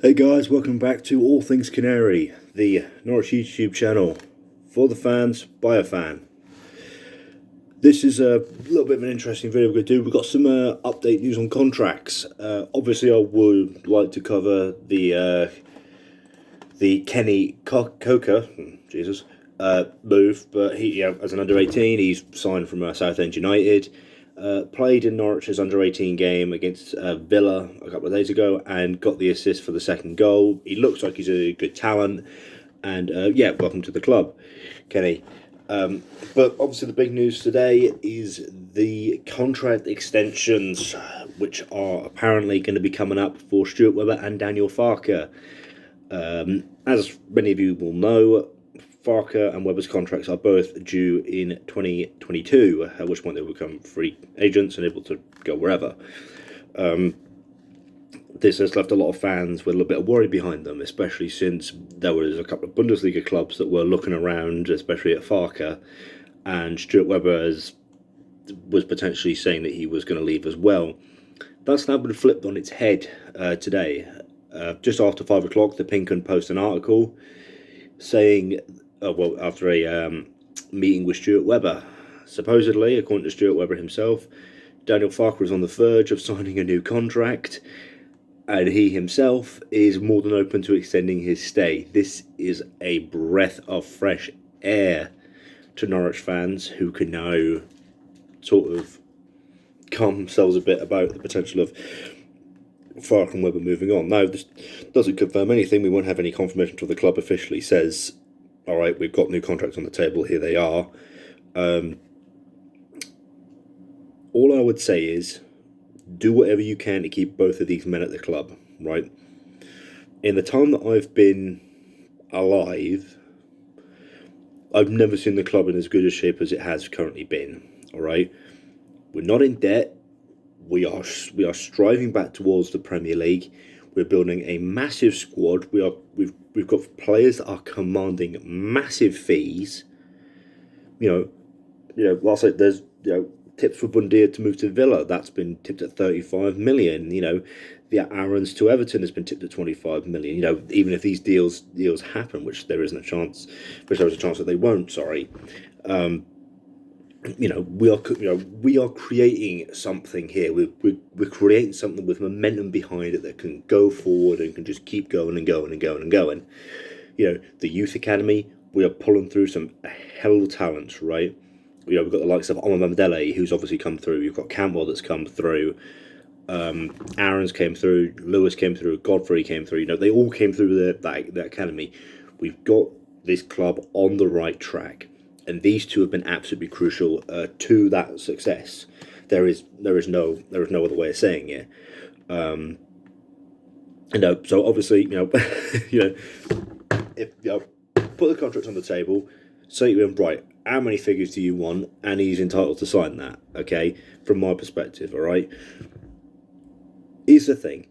Hey guys, welcome back to All Things Canary, the Norwich YouTube channel for the fans by a fan. This is a little bit of an interesting video we're going to do. We've got some update news on contracts. Obviously, I would like to cover the Kenny Coker, move, but he, as an under 18, he's signed from Southend United. Played in Norwich's under-18 game against Villa a couple of days ago and got the assist for the second goal. He looks like he's a good talent, and welcome to the club, Kenny. But obviously the big news today is the contract extensions, which are apparently going to be coming up for Stuart Webber and Daniel Farke. As many of you will know, Farke and Webber's contracts are both due in 2022, at which point they will become free agents and able to go wherever. This has left a lot of fans with a little bit of worry behind them, especially since there was a couple of Bundesliga clubs that were looking around, especially at Farke, and Stuart Webber was potentially saying that he was going to leave as well. That's now been flipped on its head today. Just after 5 o'clock, the Pink 'Un post an article saying, after a meeting with Stuart Webber, supposedly, according to Stuart Webber himself, Daniel Farke is on the verge of signing a new contract, and he himself is more than open to extending his stay. This is a breath of fresh air to Norwich fans, who can now sort of calm themselves a bit about the potential of Farke and Webber moving on. Now, this doesn't confirm anything. We won't have any confirmation until the club officially says, all right, we've got new contracts on the table, here they are. All I would say is, do whatever you can to keep both of these men at the club, right? In the time that I've been alive, I've never seen the club in as good a shape as it has currently been, all right? We're not in debt. We are striving back towards the Premier League. We're building a massive squad. We've got players that are commanding massive fees. Last night there's tips for Bundia to move to Villa. That's been tipped at 35 million. The Aarons to Everton has been tipped at 25 million. Even if these deals happen, which there isn't a chance, which there is a chance that they won't. Sorry. We are creating something here. We're creating something with momentum behind it that can go forward and can just keep going and going and going and going. The youth academy, we are pulling through some hell of talents, right? We've got the likes of Omar Mamdele, who's obviously come through. You've got Campbell that's come through. Aarons came through. Lewis came through. Godfrey came through. They all came through the academy. We've got this club on the right track. And these two have been absolutely crucial to that success. There is no other way of saying it. So obviously, if put the contract on the table, say to him, right, how many figures do you want? And he's entitled to sign that. Okay, from my perspective, all right. Here's the thing: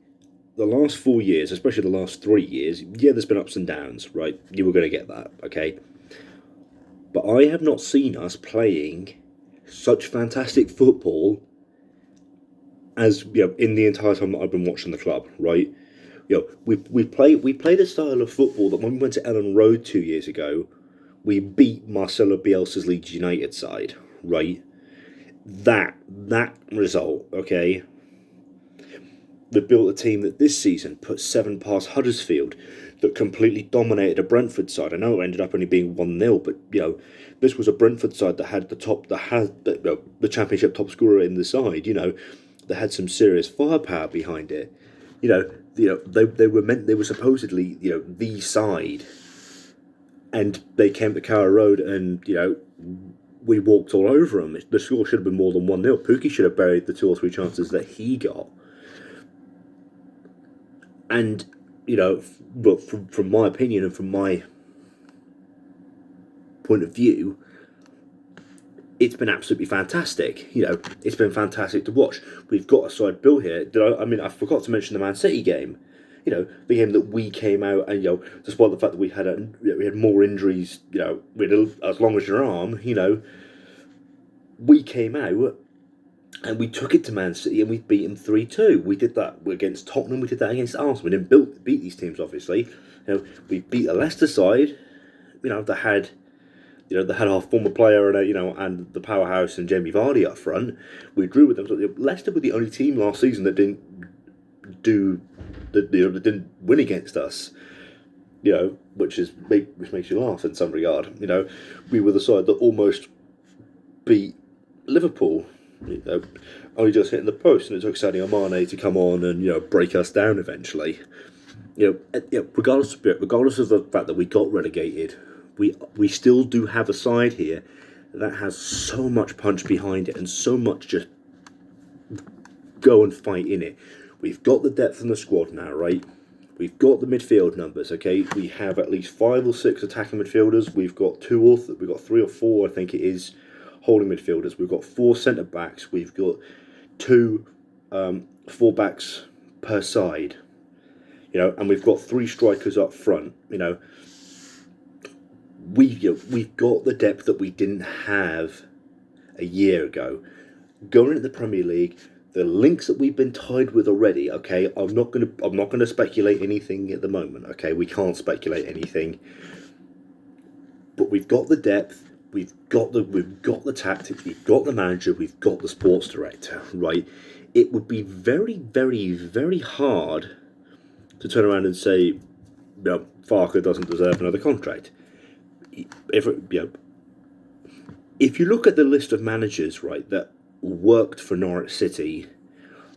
the last 4 years, especially the last 3 years, there's been ups and downs, right? You were going to get that, okay. But I have not seen us playing such fantastic football as in the entire time that I've been watching the club, right? We played a style of football that when we went to Ellen Road 2 years ago, we beat Marcelo Bielsa's Leeds United side, right? That result, okay. They built a team that this season put 7 past Huddersfield, that completely dominated a Brentford side. I know it ended up only being 1-0, but this was a Brentford side that had the Championship top scorer in the side. They had some serious firepower behind it. They were supposedly the side, and they came to Carrow Road and we walked all over them. The score should have been more than 1-0. Pookie should have buried the 2 or 3 chances that he got. And but from my opinion and from my point of view, it's been absolutely fantastic. It's been fantastic to watch. We've got a side built here. I forgot to mention the Man City game. The game that we came out and despite the fact that we had more injuries, we had as long as your arm. We came out And we took it to Man City and we beat them 3-2. We did that against Tottenham, we did that against Arsenal. We didn't beat these teams, obviously. We beat a Leicester side, that had they had our former player and the powerhouse and Jamie Vardy up front. We drew with them. So Leicester were the only team last season that didn't that didn't win against us. Which makes you laugh in some regard. We were the side that almost beat Liverpool. Only just hitting the post, and it took Sadio Mane to come on and break us down eventually. Regardless of the fact that we got relegated, we still do have a side here that has so much punch behind it and so much just go and fight in it. We've got the depth in the squad now, right? We've got the midfield numbers, okay? We have at least 5 or 6 attacking midfielders. We've got 3 or 4, I think it is, holding midfielders. We've got 4 centre backs. We've got 2 full backs per side. And we've got 3 strikers up front. We've got the depth that we didn't have a year ago. Going into the Premier League, the links that we've been tied with already, okay, I'm not gonna speculate anything at the moment, okay? We can't speculate anything. But we've got the depth, we've got the tactics, we've got the manager, we've got the sports director, right? It would be very, very, very hard to turn around and say, Farke doesn't deserve another contract. If you look at the list of managers, right, that worked for Norwich City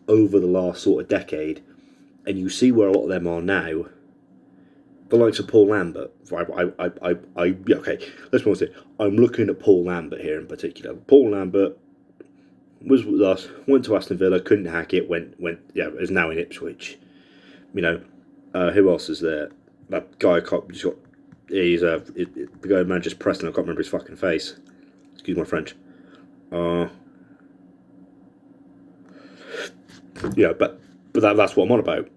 over the last sort of decade, and you see where a lot of them are now, the likes of Paul Lambert. Okay, let's be honest. I'm looking at Paul Lambert here in particular. Paul Lambert was with us, went to Aston Villa, couldn't hack it, is now in Ipswich. Who else is there? That guy the guy who manages Preston. I can't remember his fucking face. Excuse my French. But that's what I'm on about.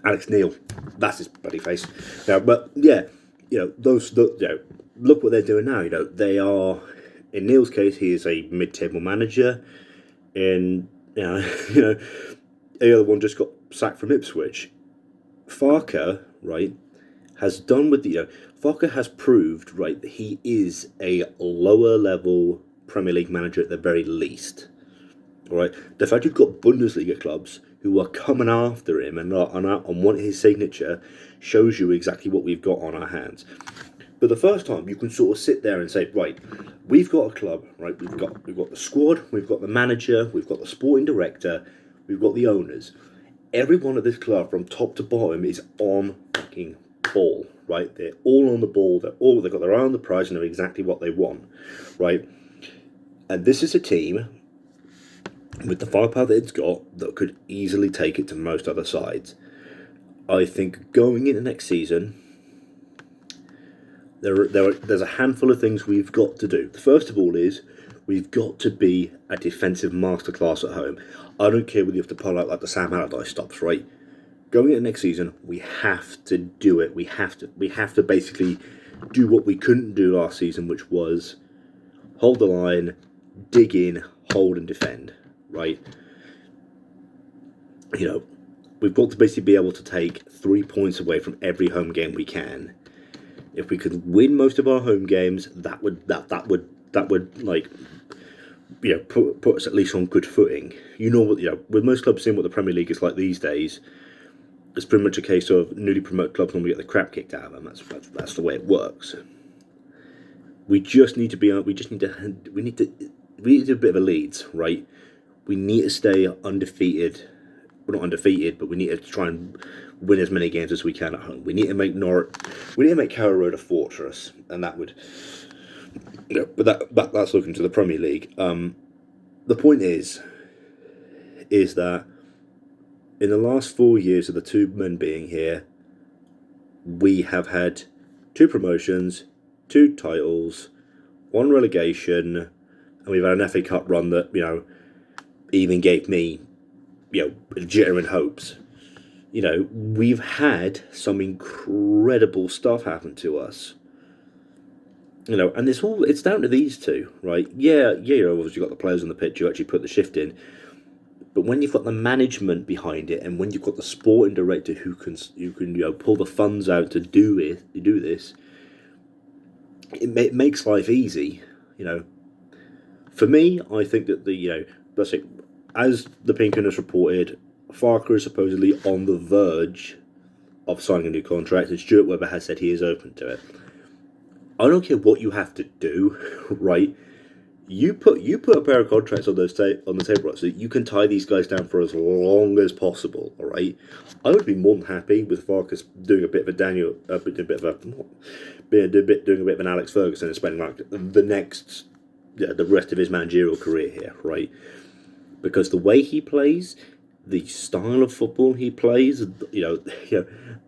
Alex Neil, that's his bloody face. Look what they're doing now. They are, in Neil's case, he is a mid-table manager. In the other one just got sacked from Ipswich. Farke, right, has done with Farke has proved, right, that he is a lower level Premier League manager at the very least. All right, the fact you've got Bundesliga clubs who are coming after him and want his signature shows you exactly what we've got on our hands. But the first time you can sort of sit there and say, right, we've got a club, right? We've got the squad, we've got the manager, we've got the sporting director, we've got the owners. Everyone at this club from top to bottom is on fucking ball, right? They're all on the ball. They've got their eye on the prize and know exactly what they want, right? And this is a team with the firepower that it's got that could easily take it to most other sides. I think going into next season, there's a handful of things we've got to do. The first of all is we've got to be a defensive masterclass at home. I don't care whether you have to pull out like the Sam Allardyce stops, right? Going into next season, we have to do it. We have to basically do what we couldn't do last season, which was hold the line, dig in, hold and defend, right? We've got to basically be able to take 3 points away from every home game we can. If we could win most of our home games, that would put us at least on good footing. With most clubs seeing what the Premier League is like these days, it's pretty much a case of newly promoted clubs normally get the crap kicked out of them. That's the way it works. We just need to be. We need to do a bit of a Leeds, right? We need to stay undefeated. We're not undefeated, but we need to try and win as many games as we can at home. We need to make Carrow Road a fortress, and that would. But that's looking to the Premier League. The point is that in the last 4 years of the two men being here, we have had 2 promotions, 2 titles, 1 relegation, and we've had an FA Cup run that even gave me legitimate hopes. We've had some incredible stuff happen to us. And it's down to these two, right? Yeah, obviously you've got the players on the pitch who actually put the shift in, but when you've got the management behind it, and when you've got the sporting director who can pull the funds out to do this, it makes life easy. You know, for me, I think that that's it. As the Pinkin has reported, Farker is supposedly on the verge of signing a new contract, and Stuart Webber has said he is open to it. I don't care what you have to do, right? You put a pair of contracts on on the table, right, so that you can tie these guys down for as long as possible. All right, I would be more than happy with Farkas doing a bit of a doing a bit of an Alex Ferguson and spending like the rest of his managerial career here, right? Because the way he plays, the style of football he plays,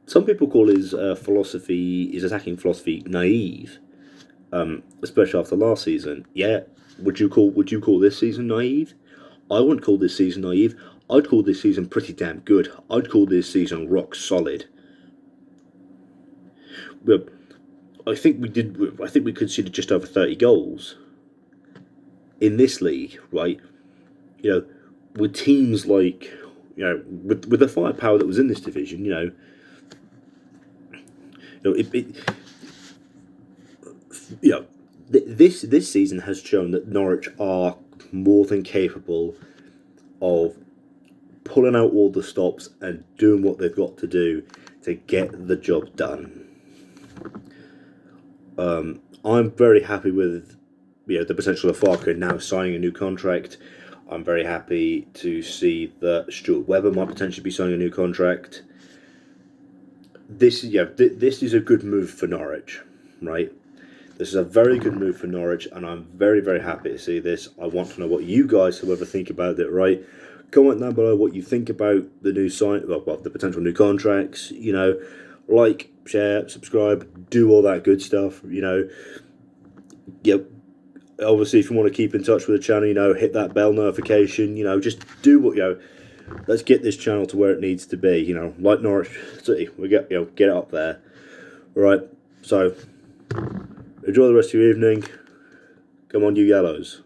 some people call his his attacking philosophy, naive, especially after last season. Yeah, would you call this season naive? I wouldn't call this season naive. I'd call this season pretty damn good. I'd call this season rock solid. But I think we did. I think we conceded just over 30 goals in this league, right? You know, with teams like with the firepower that was in this division, it this season has shown that Norwich are more than capable of pulling out all the stops and doing what they've got to do to get the job done. I'm very happy with the potential of Farker now signing a new contract. I'm very happy to see that Stuart Webber might potentially be signing a new contract. This is a good move for Norwich, right? This is a very good move for Norwich, and I'm very, very happy to see this. I want to know what you guys, however, think about it, right? Comment down below what you think about the new the potential new contracts. Like, share, subscribe, do all that good stuff. Yep. Obviously, if you want to keep in touch with the channel, hit that bell notification. Just do what let's get this channel to where it needs to be. Like Norwich City, we get it up there. All right. So enjoy the rest of your evening. Come on, you yellows.